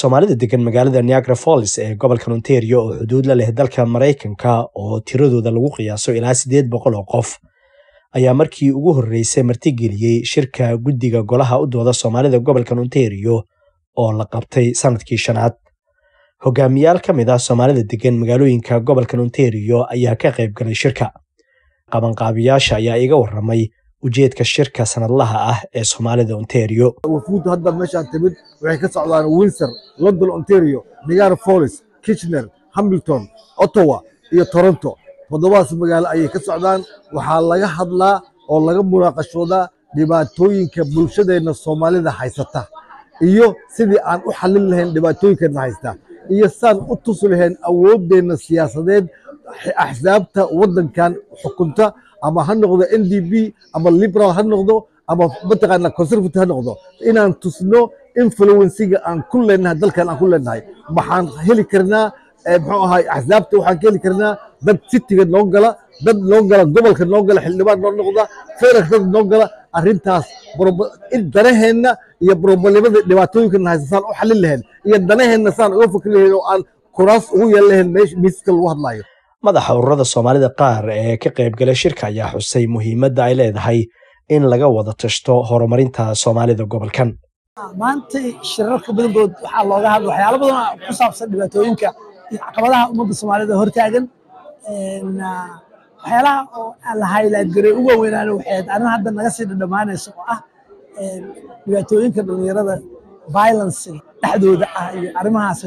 Soomaalida degan magaalada Niagara Falls ee gobolka Ontario oo xuduud la leh dalka Mareykanka oo tiradooda lagu qiyaaso ilaa 800 oo qof ayaa markii ugu horeysay martigeliyay shirka guddiga golaha u dooda Soomaalida gobolka Ontario oo la qabtay sanadkii shanaad. Hogaamiyaal ka mid ah Soomaalida degan magaalooyinka gobolka Ontario ayaa ka qayb galay shirka. Qabanqaabiyaasha ayaa iga warramay ujeedka shirka sanadlaha ah ee Soomaalida Ontario. وفود هذا مشان تبد waxay ka socdaan Windsor, London, Ontario, Niagara Falls, Kitchener, Hamilton, Ottawa iyo Toronto. Toddobaas magaalo ayay ka socdaan. Waxaa laga hadlaa oo laga munaaqashoodaa dhibaatooyinka bulshadeena Soomaalida haysata iyo sidii aan u xalin lahayn dhibaatooyinkan haysta iyo saan u tusi lahayn awoodeena siyaasadeed axsaabta wadankan xukunta ama ha noqdo NDP ama Liberal ha noqdo ama mataqaana Conservative ha noqdo inaan tusno influence-ga aan ku leenahay dalkan aan ku leenahay waxaan heli karnaa muxuu ahay axsaabta waxaan heli karnaa dad city-ga noo gala dad noo gala gobolka noo gala xildhibaan noo noqda federal dad noo gala arrintaas danaheena iyo problemada dhibaatooyinkan haystaan u xalin lahayn iyo danaheena saan uga fikir lahayn oo aan kuraas ugu yeelan lahayn miiska lagu hadlayo. Madaxa ururada Soomaalida qaar ee ka qayb galay shirka ayaa xusay muhiimadda ay leedahay in laga wada tashto horumarinta Soomaalida gobolkan. maanta shirarka badankood waxaa looga hadla waxyaalo badan oo ku saabsan dhibaatooyinka iyo caqabadaha ummadda Soomaalida hortaagan waxyaalaha oo la highlight garay ugu weynaan waxay arrin hadda naga sii dhamaanayso oo ah dhibaatooyinka dhalinyarada violence dhexdooda ah iyo arrimahaas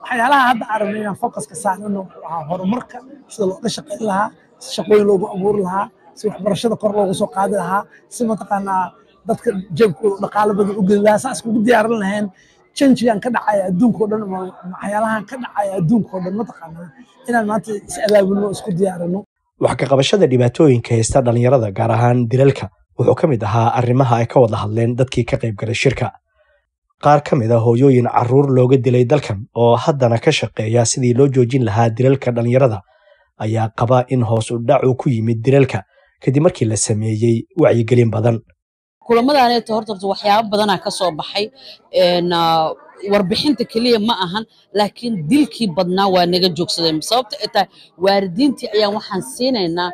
waxyaalaha hadda aragno inaan focus ka saarno waa horumarka sida looga shaqeyn lahaa shaqooyin loogu abuuri lahaa si waxbarashada kor loogu soo qaadi lahaa si mataqaanaa dadka jeebkooda dhaqaale badan u geli lahaa saas kugu diyaarin lahayn change-gan ka dhacaya adduunka oo dhan waxyaalahan ka dhacaya adduunka oo dhan mataqaanaa inaan maanta is abaabulno isku diyaarino. Wax ka qabashada dhibaatooyinka haysta dhalinyarada gaar ahaan dilalka wuxuu ka mid ahaa arrimaha ay ka wada hadleen dadkii ka qayb galay shirka. Qaar ka mid ah hooyooyin carruur looga dilay dalkan oo haddana ka shaqeeya sidii loo joojin lahaa dilalka dhalinyarada ayaa qaba in hoos u dhac uu ku yimid dilalka kadib markii la sameeyay wacyigelin badan. kulamadaaneta horta waxyaabo badanaa ka soo baxay warbixinta kaliya ma ahan laakiin dilkii badnaa waa naga joogsadeen sababta ay tahay waalidiintii ayaan waxaan siinaynaa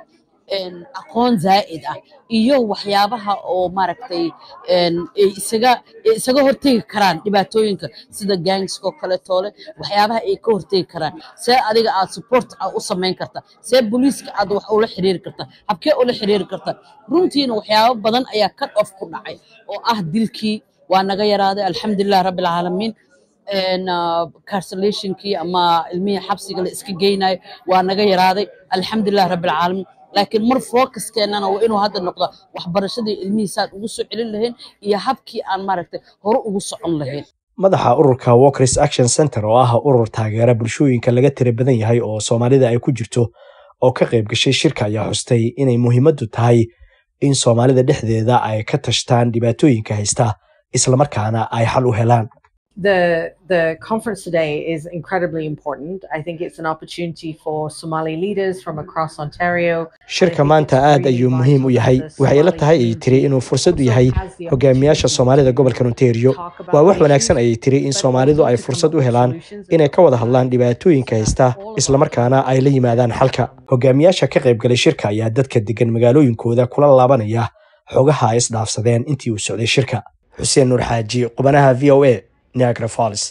aqoon zaa'id ah iyo waxyaabaha oo maaragtay isaga hortegi karaan dhibaatooyinka sida gangska kale toole waxyaabaha ay ka hortegi karaan see adiga aad support u samayn karta see booliiska aad wax ula xiriiri karta habkee ula xiriiri karta runtiina waxyaabo badan ayaa cut off ku dhacay oo ah dilkii waa naga yaraaday alxamdulilah rabbil caalamiin carcelationkii ama ilmihii xabsiga la iska geynayo waa naga yaraaday alxamdulilah rabbil caalamiin laakiin mar focuskeennana waa inuu hadda noqdo waxbarashadii ilmihiisaad ugu soo celin lahayn iyo habkii aan maaragtay hore ugu socon lahayn. Madaxa ururka Walkers Action Center oo ah urur taageera bulshooyinka laga tira badan yahay oo Soomaalida ay ku jirto oo ka qayb gashay shirka ayaa xustay inay muhiimadu tahay in Soomaalida dhexdeeda ay ka tashtaan dhibaatooyinka haysta isla markaana ay xal u helaan. The conference today is incredibly important. I think it's an opportunity for Somali leaders from across Ontario. Shirka maanta aad ayuu muhiim u yahay. Waxay la tahay ay tiri inuu fursad u yahay hogaamiyaasha Soomaalida gobolka Ontario. Waa wax wanaagsan ay tiri in Soomaalidu ay fursad u helaan inay ka wada hadlaan dhibaatooyinka haysta isla markaana ay la yimaadaan xalka. Hogaamiyaasha ka qayb galay shirka ayaa dadka degan magaalooyinkooda kula laabanaya xogaha ay isdhaafsadeen intii uu socday shirka. Xuseen Nur Xaaji, qubanaha VOA, Niagara Falls.